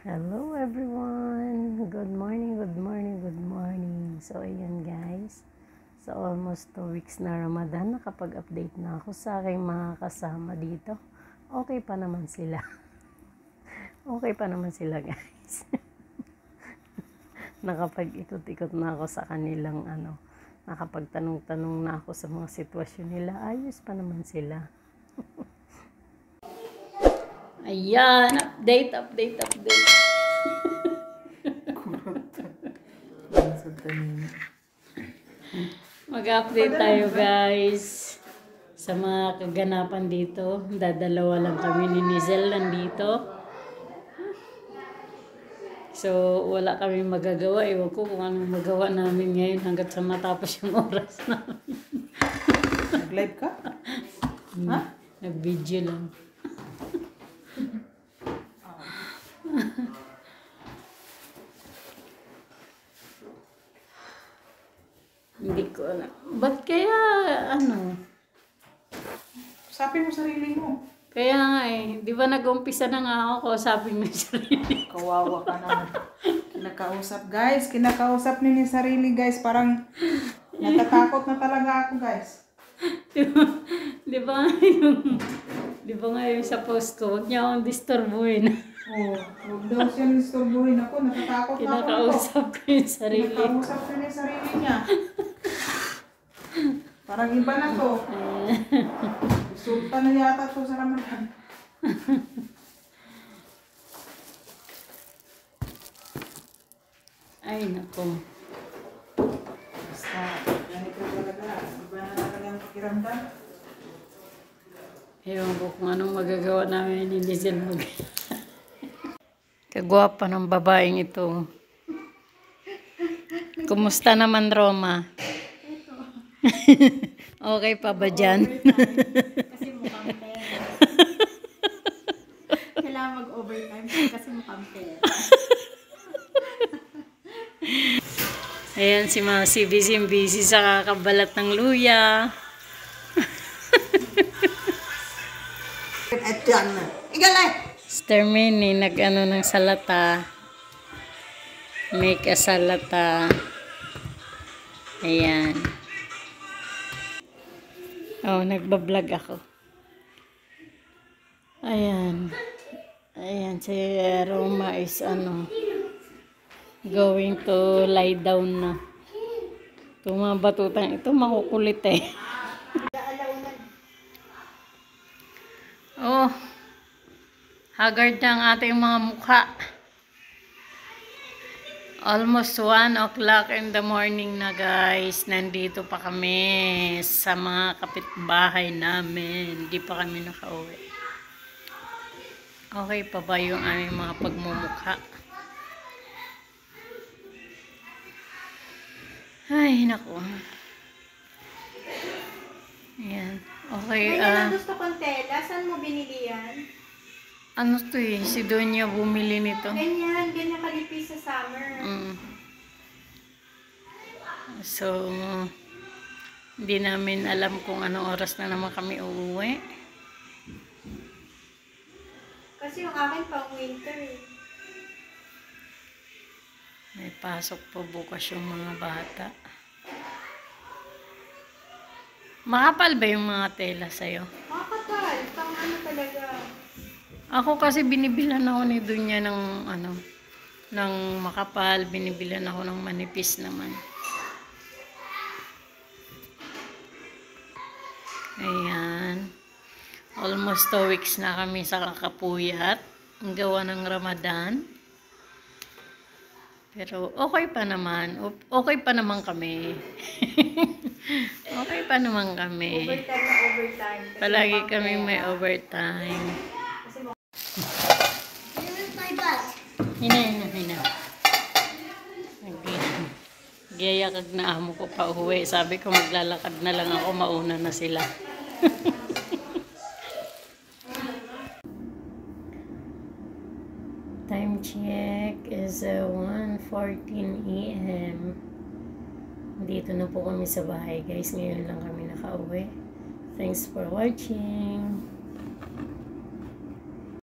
Hello everyone! Good morning, good morning, good morning. So ayan guys, so almost 2 weeks na Ramadan, nakapag-update na ako sa aking mga kasama dito. Okay pa naman sila. Okay pa naman sila guys. Nakapag-ikot-ikot na ako sa kanilang nakapagtanong-tanong na ako sa mga sitwasyon nila. Ayos pa naman sila. Ayan, update. Mag-update tayo guys sa mga kaganapan dito. Dadalawa lang kami ni Nizel nandito. So, wala kami magagawa. Ewan ko kung anong magawa namin ngayon hanggat sa matapos yung oras namin. Nag-live ka? Ha? Nag-video lang. Hindi ko alam. Ba't kaya, Usapin mo sarili mo. Kaya nga di ba nag-umpisa na nga ako, kausapin mo yung sarili. Kawawa ka naman. Kinakausap guys, kinakausap niyo yung sarili guys. Parang natatakot na talaga ako guys. Di ba nga yung sa post ko, huwag niya akong disturbuin. Oo, huwag daw siya nistorbuhin ako. Natatakot na ako. Kinakausap ko yung sarili. Kinakausap ko yung sarili niya. Parang iba na to. Sultan na yata to sa Ramadan. Ay, nako. Basta, ganito talaga. Iba na talaga ang pakiramdam. Ewan ko kung anong magagawa namin ni Lizel mag. Kagwapa ng babaeng ito. Kumusta naman, Roma? Okay pa ba dyan? Kasi mukhang pera. Kailangan mag-overtime kasi mukhang pera. Ayan si Masi, busy sa kakabalat ng luya. At yan na. Igalay! Sister Minnie, ng salata. Make a salata. Ayan. Oh, nagbablog ako. Ayan. Ayan, si Roma is going to lie down na. Itong mga batutang ito, makukulit eh. Oh, haggard na ang ating mga mukha. Almost 1 o'clock in the morning na guys. Nandito pa kami sa mga kapitbahay namin. Hindi pa kami nakauwi. Okay pa ba yung aming mga pagmumukha? Ay, naku. Ayan. Okay. Kaya gusto kong tela. Saan mo binili yan? Ano to eh? Si Donya bumili nito. Ganyan kalipis sa summer. So, hindi namin alam kung anong oras na naman kami uuwi. Kasi yung akin pang winter. May pasok po bukas yung mga bata. Makapal ba yung mga tela sa'yo? Makakapal. Pang talaga. Ako kasi binibilan ako ni Dunya ng ng makapal, binibilan ako ng manipis naman. Ayan. Almost 2 weeks na kami sa kakapuyat. Ang gawa ng Ramadan. Pero okay pa naman. Okay pa naman kami. Okay pa naman kami. Overtime na overtime. Palagi kami may overtime. Hina. Giyayakag na amo ko pa uwi. Sabi ko maglalakad na lang ako, mauna na sila. Time check is 1:14 AM. Dito na po kami sa bahay guys. Ngayon lang kami nakauwi. Thanks for watching.